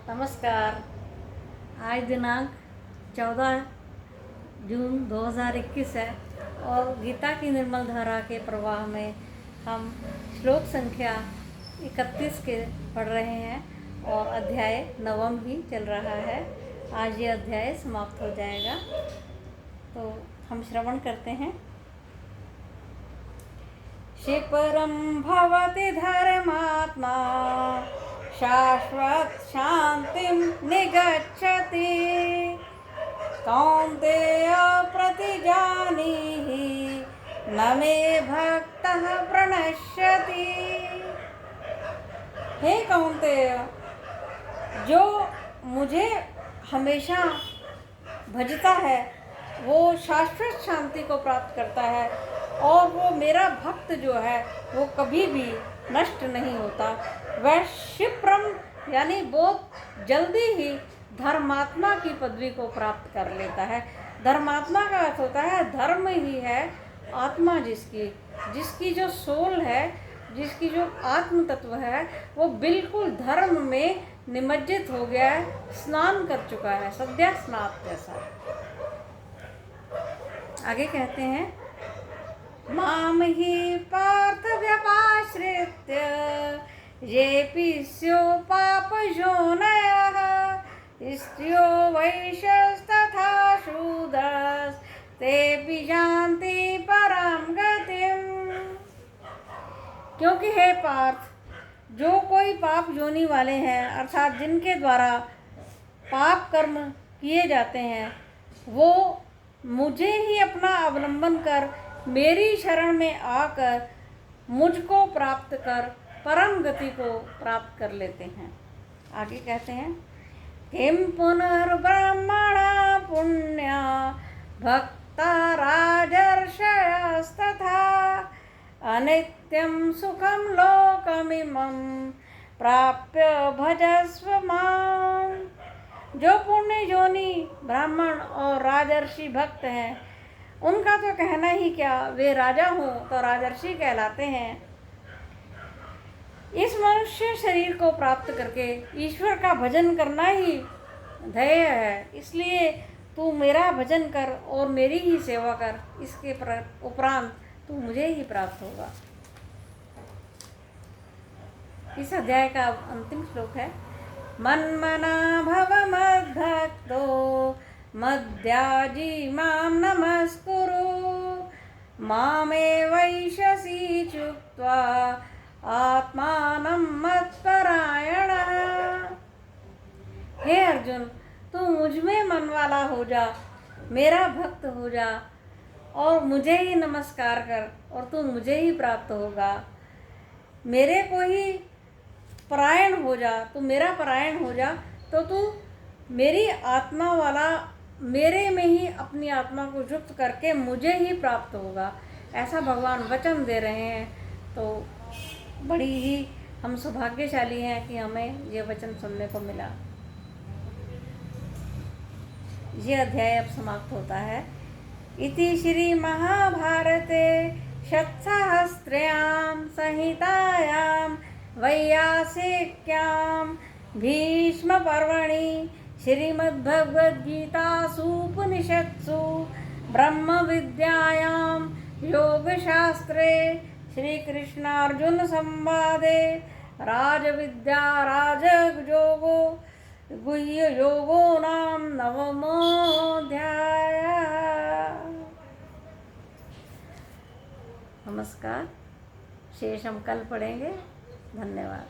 नमस्कार। आज दिनांक 14 जून 2021 है और गीता की निर्मल धारा के प्रवाह में हम श्लोक संख्या 31 के पढ़ रहे हैं और अध्याय नवम भी चल रहा है। आज ये अध्याय समाप्त हो जाएगा, तो हम श्रवण करते हैं। शिपरं भवति धर्मात्मा शाश्वत शांतिं निगच्छति कौन्तेय प्रतिजानीहि न मे भक्तः प्रणश्यति। हे कौन्तेय, जो मुझे हमेशा भजता है वो शाश्वत शांति को प्राप्त करता है और वो मेरा भक्त जो है वो कभी भी नष्ट नहीं होता। वह क्षिप्रम यानी बहुत जल्दी ही धर्मात्मा की पदवी को प्राप्त कर लेता है। धर्मात्मा का अर्थ होता है धर्म ही है आत्मा, जिसकी जो सोल है, जिसकी जो आत्म तत्व है वो बिल्कुल धर्म में निमज्जित हो गया है, स्नान कर चुका है, सद्या स्नात जैसा। आगे कहते हैं, माम ही पार्थ व्यपाश्रित्य येऽपि स्युः पापयोनयः स्त्रियो वैश्यस्तथा शूद्रस्तेऽपि यान्ति परां गतिम्। क्योंकि हे पार्थ, जो कोई पाप योनि वाले हैं अर्थात जिनके द्वारा पाप कर्म किए जाते हैं, वो मुझे ही अपना अवलंबन कर मेरी शरण में आकर मुझको प्राप्त कर परम गति को प्राप्त कर लेते हैं। आगे कहते हैं, किं पुनर्ब्रह्मणा पुण्या भक्ता राजर्षयस्तथा अनित्यं सुखं लोकमिमं प्राप्य भजस्व माम्। जो पुण्य योनि ब्राह्मण और राजर्षि भक्त हैं उनका तो कहना ही क्या, वे राजा हों तो राजर्षि कहलाते हैं। इस मनुष्य शरीर को प्राप्त करके ईश्वर का भजन करना ही ध्येय है, इसलिए तू मेरा भजन कर और मेरी ही सेवा कर। इसके उपरांत तू मुझे ही प्राप्त होगा। इस अध्याय का अंतिम श्लोक है, मन्मना भव मद्भक्तो मद्याजी मां नमस्कुरु मामेवैषसि चुक्त्वा आत्मानं मत्परायणः। हे अर्जुन, तू मुझ में मन वाला हो जा, मेरा भक्त हो जा और मुझे ही नमस्कार कर और तू मुझे ही प्राप्त होगा। मेरे को ही परायण हो जा, तू मेरा परायण हो जा तो तू मेरी आत्मा वाला, मेरे में ही अपनी आत्मा को युक्त करके मुझे ही प्राप्त होगा। ऐसा भगवान वचन दे रहे हैं, तो बड़ी ही हम सौभाग्यशाली हैं कि हमें ये वचन सुनने को मिला। ये अध्याय अब समाप्त होता है। इति श्री महाभारते शतसहस्रयां संहितायां वैयासिक्यां भीष्म पर्वणि श्रीमद्भगवद्गीतासु उपनिषत्सु ब्रह्म विद्यायां योगशास्त्रे श्रीकृष्णार्जुन संवादे राजविद्या राजयोगो गुह्य योगो नाम नवमोऽध्याय। नमस्कार। शेष हम कल पढ़ेंगे। धन्यवाद।